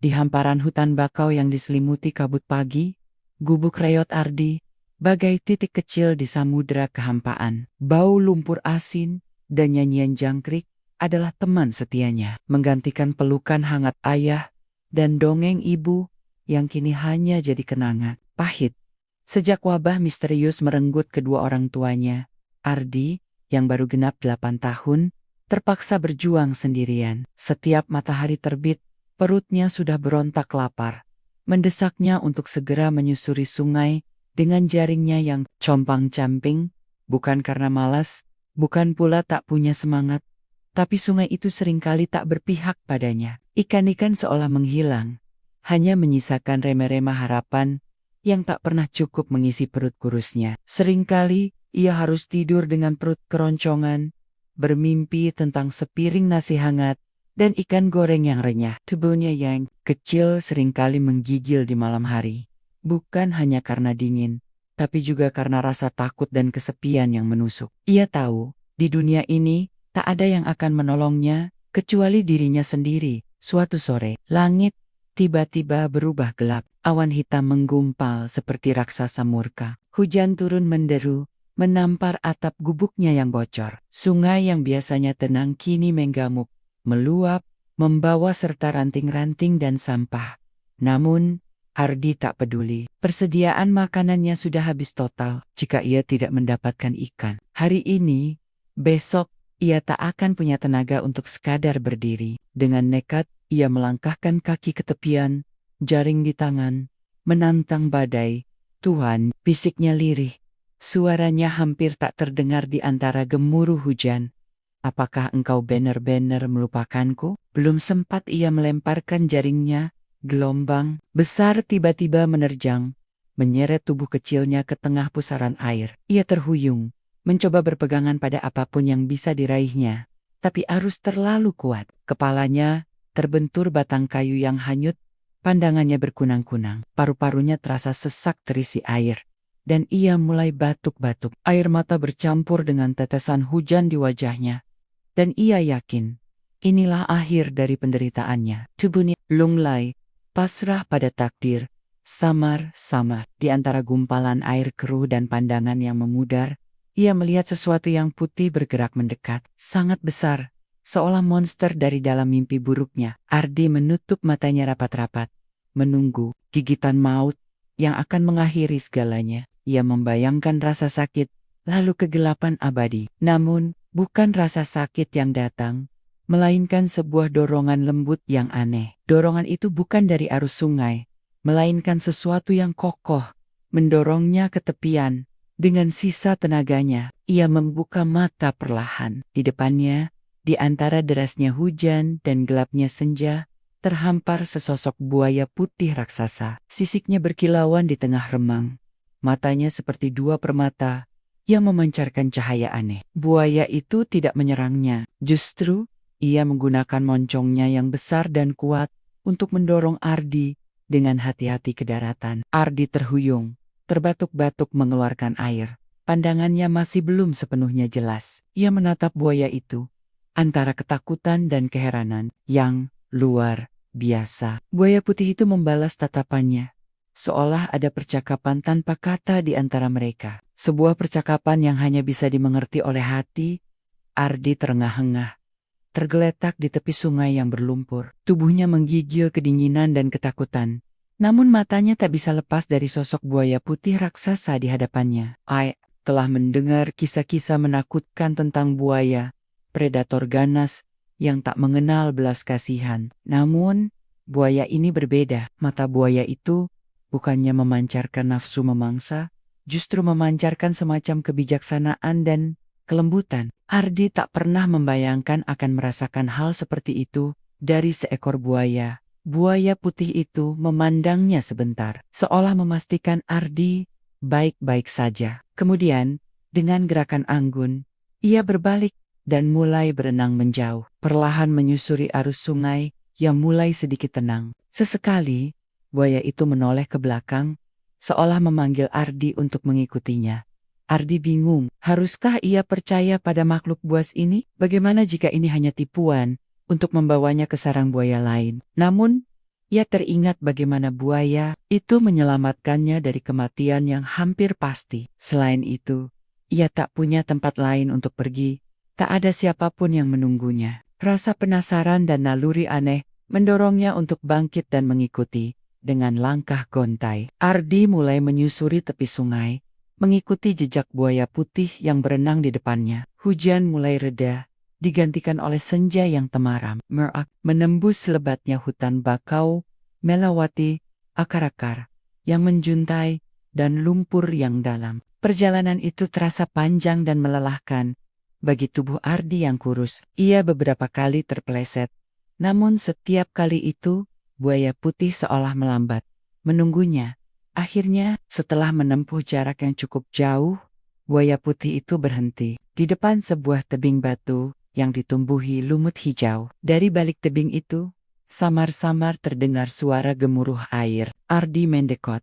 Di hamparan hutan bakau yang diselimuti kabut pagi, gubuk reot Ardi, bagai titik kecil di samudera kehampaan. Bau lumpur asin dan nyanyian jangkrik adalah teman setianya, menggantikan pelukan hangat ayah dan dongeng ibu yang kini hanya jadi kenangan pahit. Sejak wabah misterius merenggut kedua orang tuanya, Ardi, yang baru genap 8 tahun, terpaksa berjuang sendirian. Setiap matahari terbit, perutnya sudah berontak lapar. Mendesaknya untuk segera menyusuri sungai dengan jaringnya yang compang-camping, bukan karena malas, bukan pula tak punya semangat, tapi sungai itu seringkali tak berpihak padanya. Ikan-ikan seolah menghilang, hanya menyisakan remeh-remeh harapan yang tak pernah cukup mengisi perut kurusnya. Seringkali ia harus tidur dengan perut keroncongan, bermimpi tentang sepiring nasi hangat dan ikan goreng yang renyah. Tubuhnya yang kecil seringkali menggigil di malam hari, bukan hanya karena dingin, tapi juga karena rasa takut dan kesepian yang menusuk. Ia tahu, di dunia ini tak ada yang akan menolongnya kecuali dirinya sendiri. Suatu sore, langit tiba-tiba berubah gelap. Awan hitam menggumpal seperti raksasa murka. Hujan turun menderu, menampar atap gubuknya yang bocor. Sungai yang biasanya tenang kini menggamuk, meluap, membawa serta ranting-ranting dan sampah. Namun, Ardi tak peduli. Persediaan makanannya sudah habis total jika ia tidak mendapatkan ikan. Hari ini, besok, ia tak akan punya tenaga untuk sekadar berdiri. Dengan nekat, ia melangkahkan kaki ke tepian, jaring di tangan, menantang badai. Tuhan, bisiknya lirih. Suaranya hampir tak terdengar di antara gemuruh hujan. Apakah engkau benar-benar melupakanku? Belum sempat ia melemparkan jaringnya, gelombang besar tiba-tiba menerjang, menyeret tubuh kecilnya ke tengah pusaran air. Ia terhuyung, mencoba berpegangan pada apapun yang bisa diraihnya, tapi arus terlalu kuat. Kepalanya terbentur batang kayu yang hanyut, pandangannya berkunang-kunang, paru-parunya terasa sesak terisi air, dan ia mulai batuk-batuk. Air mata bercampur dengan tetesan hujan di wajahnya, dan ia yakin inilah akhir dari penderitaannya. Tubuhnya lunglai, pasrah pada takdir, samar-samar. Di antara gumpalan air keruh dan pandangan yang memudar, ia melihat sesuatu yang putih bergerak mendekat, sangat besar, seolah monster dari dalam mimpi buruknya. Ardi menutup matanya rapat-rapat, menunggu gigitan maut yang akan mengakhiri segalanya. Ia membayangkan rasa sakit, lalu kegelapan abadi. Namun, bukan rasa sakit yang datang, melainkan sebuah dorongan lembut yang aneh. Dorongan itu bukan dari arus sungai, melainkan sesuatu yang kokoh, mendorongnya ke tepian. Dengan sisa tenaganya, ia membuka mata perlahan. Di depannya, di antara derasnya hujan dan gelapnya senja, terhampar sesosok buaya putih raksasa. Sisiknya berkilauan di tengah remang. Matanya seperti dua permata yang memancarkan cahaya aneh. Buaya itu tidak menyerangnya. Justru, ia menggunakan moncongnya yang besar dan kuat untuk mendorong Ardi dengan hati-hati ke daratan. Ardi terhuyung, terbatuk-batuk mengeluarkan air. Pandangannya masih belum sepenuhnya jelas. Ia menatap buaya itu, antara ketakutan dan keheranan yang luar biasa. Buaya putih itu membalas tatapannya, seolah ada percakapan tanpa kata di antara mereka. Sebuah percakapan yang hanya bisa dimengerti oleh hati. Ardi terengah-engah, tergeletak di tepi sungai yang berlumpur. Tubuhnya menggigil kedinginan dan ketakutan. Namun matanya tak bisa lepas dari sosok buaya putih raksasa di hadapannya. Ai telah mendengar kisah-kisah menakutkan tentang buaya, predator ganas yang tak mengenal belas kasihan. Namun, buaya ini berbeda. Mata buaya itu bukannya memancarkan nafsu memangsa, justru memancarkan semacam kebijaksanaan dan kelembutan. Ardi tak pernah membayangkan akan merasakan hal seperti itu dari seekor buaya. Buaya putih itu memandangnya sebentar, seolah memastikan Ardi baik-baik saja. Kemudian, dengan gerakan anggun, ia berbalik dan mulai berenang menjauh, perlahan menyusuri arus sungai yang mulai sedikit tenang. Sesekali, buaya itu menoleh ke belakang, seolah memanggil Ardi untuk mengikutinya. Ardi bingung, haruskah ia percaya pada makhluk buas ini? Bagaimana jika ini hanya tipuan untuk membawanya ke sarang buaya lain? Namun, Ia teringat bagaimana buaya itu menyelamatkannya dari kematian yang hampir pasti. Selain itu, ia tak punya tempat lain untuk pergi. Tak ada siapapun yang menunggunya. Rasa penasaran dan naluri aneh mendorongnya untuk bangkit dan mengikuti. Dengan langkah gontai, Ardi mulai menyusuri tepi sungai, mengikuti jejak buaya putih yang berenang di depannya. Hujan mulai reda, digantikan oleh senja yang temaram. Merak menembus lebatnya hutan bakau, melewati akar-akar yang menjuntai dan lumpur yang dalam. Perjalanan itu terasa panjang dan melelahkan bagi tubuh Ardi yang kurus. Ia beberapa kali terpeleset, namun setiap kali itu buaya putih seolah melambat, menunggunya. Akhirnya, setelah menempuh jarak yang cukup jauh, buaya putih itu berhenti di depan sebuah tebing batu yang ditumbuhi lumut hijau. Dari balik tebing itu, samar-samar terdengar suara gemuruh air. Ardi mendekot,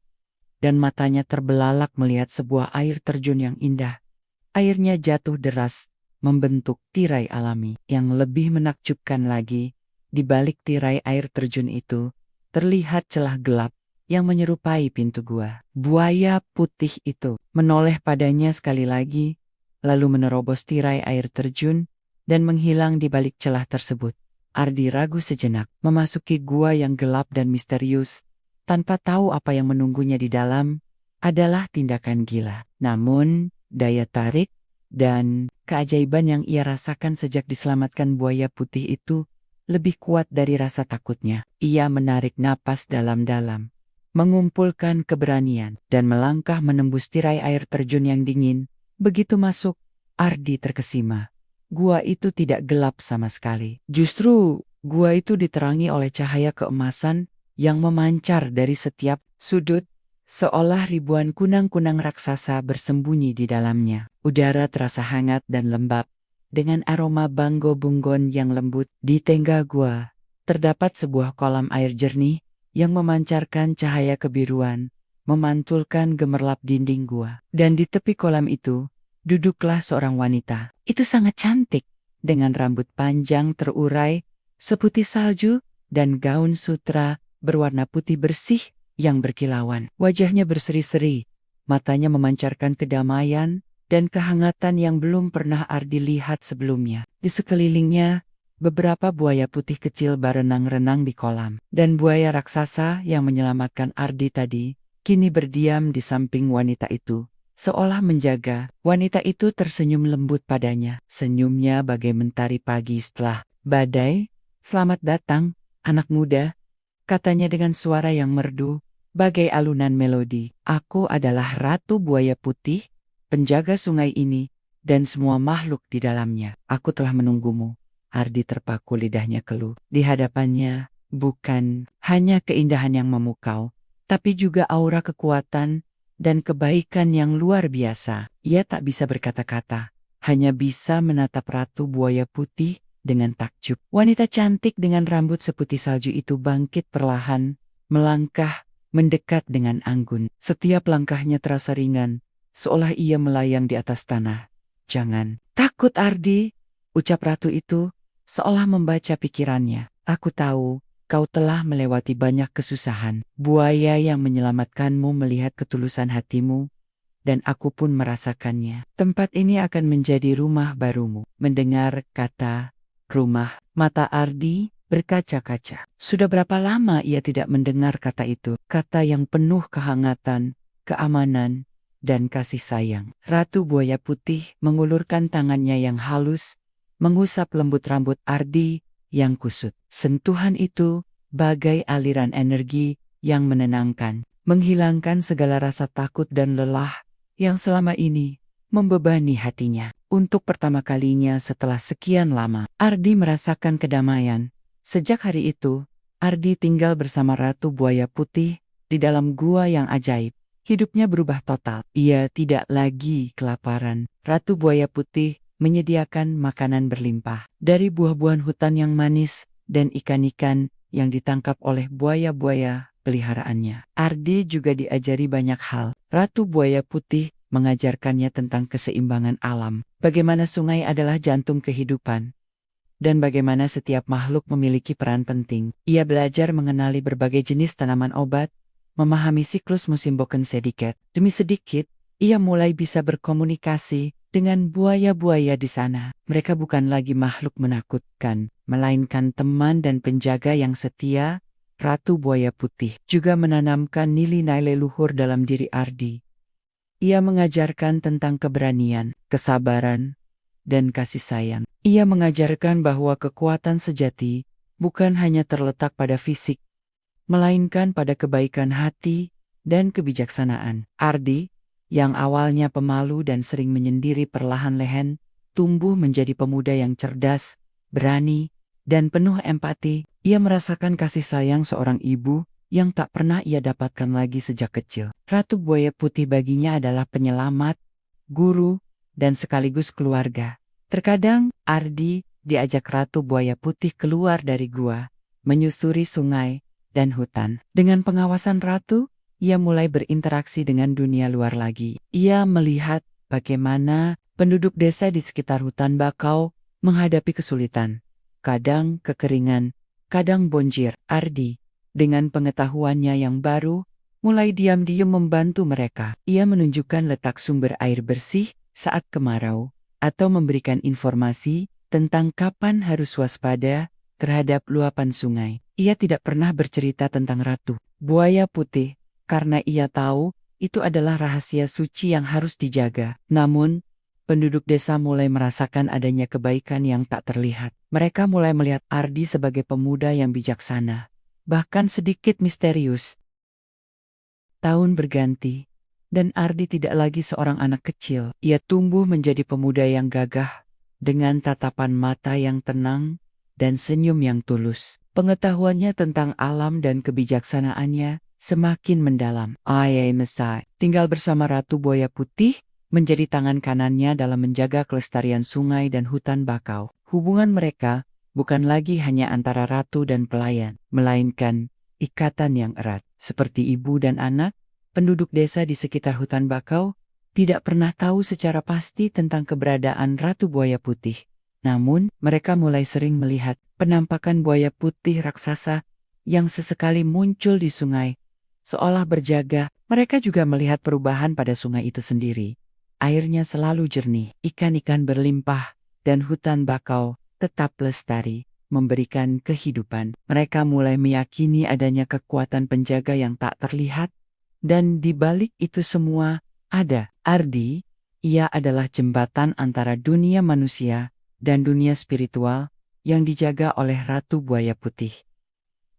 dan matanya terbelalak melihat sebuah air terjun yang indah. Airnya jatuh deras, membentuk tirai alami. Yang lebih menakjubkan lagi, di balik tirai air terjun itu, terlihat celah gelap yang menyerupai pintu gua. Buaya putih itu menoleh padanya sekali lagi, lalu menerobos tirai air terjun dan menghilang di balik celah tersebut. Ardi ragu sejenak, memasuki gua yang gelap dan misterius, tanpa tahu apa yang menunggunya di dalam, adalah tindakan gila. Namun, daya tarik dan keajaiban yang ia rasakan sejak diselamatkan buaya putih itu lebih kuat dari rasa takutnya. Ia menarik napas dalam-dalam, mengumpulkan keberanian, dan melangkah menembus tirai air terjun yang dingin. Begitu masuk, Ardi terkesima. Gua itu tidak gelap sama sekali. Justru, gua itu diterangi oleh cahaya keemasan yang memancar dari setiap sudut, seolah ribuan kunang-kunang raksasa bersembunyi di dalamnya. Udara terasa hangat dan lembab, dengan aroma banggo bunggon yang lembut. Di tengah gua, terdapat sebuah kolam air jernih yang memancarkan cahaya kebiruan, memantulkan gemerlap dinding gua. Dan di tepi kolam itu, duduklah seorang wanita. Itu sangat cantik, dengan rambut panjang terurai, seputih salju, dan gaun sutra berwarna putih bersih yang berkilauan. Wajahnya berseri-seri, matanya memancarkan kedamaian dan kehangatan yang belum pernah Ardi lihat sebelumnya. Di sekelilingnya, beberapa buaya putih kecil berenang-renang di kolam. Dan buaya raksasa yang menyelamatkan Ardi tadi, kini berdiam di samping wanita itu, seolah menjaga. Wanita itu tersenyum lembut padanya. Senyumnya bagai mentari pagi setelah badai. "Selamat datang, anak muda," katanya dengan suara yang merdu, bagai alunan melodi. "Aku adalah Ratu Buaya Putih, penjaga sungai ini, dan semua makhluk di dalamnya. Aku telah menunggumu." Ardi terpaku, lidahnya keluh. Di hadapannya, bukan hanya keindahan yang memukau, tapi juga aura kekuatan dan kebaikan yang luar biasa. Ia tak bisa berkata-kata, hanya bisa menatap Ratu Buaya Putih dengan takjub. Wanita cantik dengan rambut seputih salju itu bangkit perlahan, melangkah, mendekat dengan anggun. Setiap langkahnya terasa ringan, seolah ia melayang di atas tanah. "Jangan takut, Ardi," ucap ratu itu, seolah membaca pikirannya. "Aku tahu, kau telah melewati banyak kesusahan. Buaya yang menyelamatkanmu melihat ketulusan hatimu, dan aku pun merasakannya. Tempat ini akan menjadi rumah barumu." Mendengar kata rumah, mata Ardi berkaca-kaca. Sudah berapa lama ia tidak mendengar kata itu, kata yang penuh kehangatan, keamanan, dan kasih sayang. Ratu Buaya Putih mengulurkan tangannya yang halus, mengusap lembut rambut Ardi yang kusut. Sentuhan itu bagai aliran energi yang menenangkan, menghilangkan segala rasa takut dan lelah yang selama ini membebani hatinya. Untuk pertama kalinya setelah sekian lama, Ardi merasakan kedamaian. Sejak hari itu, Ardi tinggal bersama Ratu Buaya Putih di dalam gua yang ajaib. Hidupnya berubah total. Ia tidak lagi kelaparan. Ratu Buaya Putih menyediakan makanan berlimpah dari buah-buahan hutan yang manis dan ikan-ikan yang ditangkap oleh buaya-buaya peliharaannya. Ardi juga diajari banyak hal. Ratu Buaya Putih mengajarkannya tentang keseimbangan alam, bagaimana sungai adalah jantung kehidupan, dan bagaimana setiap makhluk memiliki peran penting. Ia belajar mengenali berbagai jenis tanaman obat, memahami siklus musim boken sedikit. Demi sedikit, ia mulai bisa berkomunikasi dengan buaya-buaya di sana. Mereka bukan lagi makhluk menakutkan, melainkan teman dan penjaga yang setia. Ratu Buaya Putih juga menanamkan nilai-nilai leluhur dalam diri Ardi. Ia mengajarkan tentang keberanian, kesabaran, dan kasih sayang. Ia mengajarkan bahwa kekuatan sejati bukan hanya terletak pada fisik, melainkan pada kebaikan hati dan kebijaksanaan. Ardi, yang awalnya pemalu dan sering menyendiri, perlahan-lahan tumbuh menjadi pemuda yang cerdas, berani, dan penuh empati. Ia merasakan kasih sayang seorang ibu yang tak pernah ia dapatkan lagi sejak kecil. Ratu Buaya Putih baginya adalah penyelamat, guru, dan sekaligus keluarga. Terkadang, Ardi diajak Ratu Buaya Putih keluar dari gua, menyusuri sungai dan hutan. Dengan pengawasan Ratu, ia mulai berinteraksi dengan dunia luar lagi. Ia melihat bagaimana penduduk desa di sekitar hutan bakau menghadapi kesulitan. Kadang kekeringan, kadang banjir. Ardi, dengan pengetahuannya yang baru, mulai diam-diam membantu mereka. Ia menunjukkan letak sumber air bersih saat kemarau, atau memberikan informasi tentang kapan harus waspada terhadap luapan sungai. Ia tidak pernah bercerita tentang Ratu Buaya Putih, karena ia tahu itu adalah rahasia suci yang harus dijaga. Namun, penduduk desa mulai merasakan adanya kebaikan yang tak terlihat. Mereka mulai melihat Ardi sebagai pemuda yang bijaksana, bahkan sedikit misterius. Tahun berganti, dan Ardi tidak lagi seorang anak kecil. Ia tumbuh menjadi pemuda yang gagah, dengan tatapan mata yang tenang dan senyum yang tulus. Pengetahuannya tentang alam dan kebijaksanaannya semakin mendalam. Ayah Mesai tinggal bersama Ratu Buaya Putih, menjadi tangan kanannya dalam menjaga kelestarian sungai dan hutan bakau. Hubungan mereka bukan lagi hanya antara ratu dan pelayan, melainkan ikatan yang erat. Seperti ibu dan anak, penduduk desa di sekitar hutan bakau tidak pernah tahu secara pasti tentang keberadaan Ratu Buaya Putih. Namun, mereka mulai sering melihat penampakan buaya putih raksasa yang sesekali muncul di sungai. Seolah berjaga, mereka juga melihat perubahan pada sungai itu sendiri. Airnya selalu jernih, ikan-ikan berlimpah, dan hutan bakau tetap lestari, memberikan kehidupan. Mereka mulai meyakini adanya kekuatan penjaga yang tak terlihat, dan di balik itu semua ada Ardi. Ia adalah jembatan antara dunia manusia dan dunia spiritual yang dijaga oleh Ratu Buaya Putih.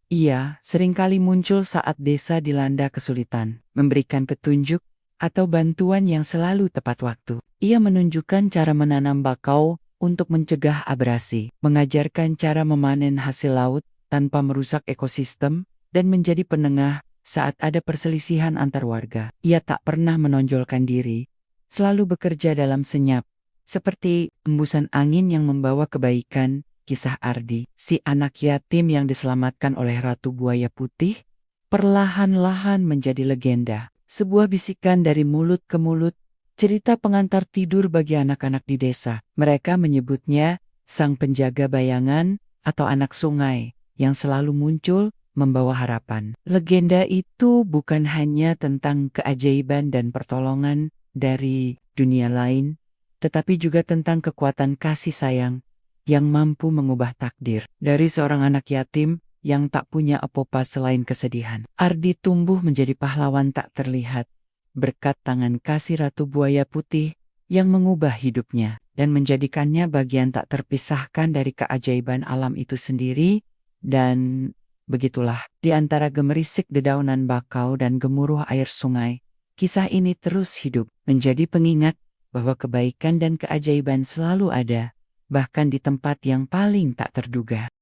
Ia seringkali muncul saat desa dilanda kesulitan, memberikan petunjuk atau bantuan yang selalu tepat waktu. Ia menunjukkan cara menanam bakau untuk mencegah abrasi, mengajarkan cara memanen hasil laut tanpa merusak ekosistem, dan menjadi penengah saat ada perselisihan antar warga. Ia tak pernah menonjolkan diri, selalu bekerja dalam senyap, seperti embusan angin yang membawa kebaikan. Kisah Ardi, si anak yatim yang diselamatkan oleh Ratu Buaya Putih, perlahan-lahan menjadi legenda. Sebuah bisikan dari mulut ke mulut, cerita pengantar tidur bagi anak-anak di desa. Mereka menyebutnya sang penjaga bayangan atau anak sungai yang selalu muncul membawa harapan. Legenda itu bukan hanya tentang keajaiban dan pertolongan dari dunia lain, tetapi juga tentang kekuatan kasih sayang yang mampu mengubah takdir. Dari seorang anak yatim yang tak punya apa-apa selain kesedihan, Ardi tumbuh menjadi pahlawan tak terlihat, berkat tangan kasih Ratu Buaya Putih yang mengubah hidupnya dan menjadikannya bagian tak terpisahkan dari keajaiban alam itu sendiri. Dan begitulah, di antara gemerisik dedaunan bakau dan gemuruh air sungai, kisah ini terus hidup, menjadi pengingat bahwa kebaikan dan keajaiban selalu ada, bahkan di tempat yang paling tak terduga.